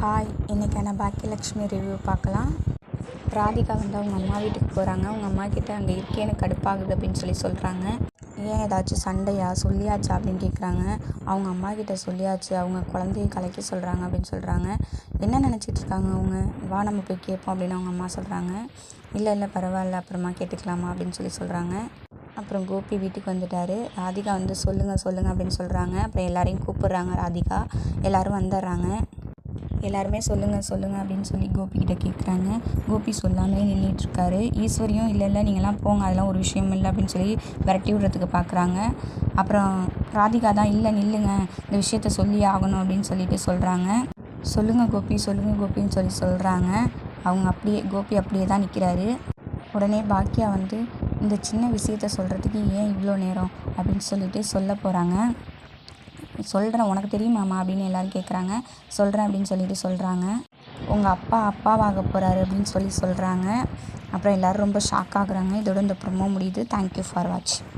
Hi, இன்றைக்கான Bhagyalakshmi review பார்க்கலாம். ராதிகா வந்து அவங்க அம்மா வீட்டுக்கு போகிறாங்க. அவங்க அம்மா கிட்டே அங்கே இருக்கே எனக்கு கடுப்பாகுது அப்படின்னு சொல்கிறாங்க. ஏன் ஏதாச்சும் சண்டையா, சொல்லியாச்சா அப்படின்னு கேட்குறாங்க. அவங்க அம்மா கிட்டே சொல்லியாச்சு, அவங்க குழந்தைய கலைக்க சொல்கிறாங்க அப்படின்னு சொல்கிறாங்க. என்ன நினச்சிட்டு இருக்காங்க அவங்க? வா நம்ம போய் கேட்போம் அப்படின்னு அவங்க அம்மா சொல்கிறாங்க. இல்லை பரவாயில்ல, அப்புறமா கேட்டுக்கலாமா அப்படின்னு சொல்கிறாங்க. அப்புறம் கோபி வீட்டுக்கு வந்துட்டார். ராதிகா வந்து சொல்லுங்கள் அப்படின்னு சொல்கிறாங்க. அப்புறம் எல்லாரையும் கூப்பிட்றாங்க. ராதிகா எல்லோரும் வந்துடுறாங்க. எல்லாருமே சொல்லுங்கள் அப்படின்னு சொல்லி கோபிக்கிட்ட கேட்குறாங்க. கோபி சொல்லாமலே நின்றுட்டுருக்காரு. ஈஸ்வரியும் இல்லை நீங்கள்லாம் போங்க, அதெல்லாம் ஒரு விஷயம் இல்லை அப்படின்னு சொல்லி விரட்டி விடுறதுக்கு பார்க்குறாங்க. அப்புறம் ராதிகா தான் இல்லை நில்லுங்க, இந்த விஷயத்த சொல்லி ஆகணும் அப்படின்னு சொல்கிறாங்க. சொல்லுங்கள் கோபின்னு சொல்கிறாங்க. அவங்க கோபி அப்படியே தான் நிற்கிறாரு. உடனே பாக்கியா வந்து இந்த சின்ன விஷயத்த சொல்கிறதுக்கு ஏன் இவ்வளோ நேரம் அப்படின்னு சொல்ல போகிறாங்க. சொல்கிறேன், உனக்கு தெரியுமாம்மா அப்படின்னு எல்லோரும் கேட்குறாங்க. சொல்கிறேன் அப்படின்னு சொல்கிறாங்க. உங்கள் அப்பாவாக போகிறாரு அப்படின்னு சொல்கிறாங்க. அப்புறம் எல்லோரும் ரொம்ப ஷாக் ஆகுறாங்க. இதோட இந்த ப்ரோமோ முடியுது. தேங்க்யூ ஃபார் வாட்சிங்.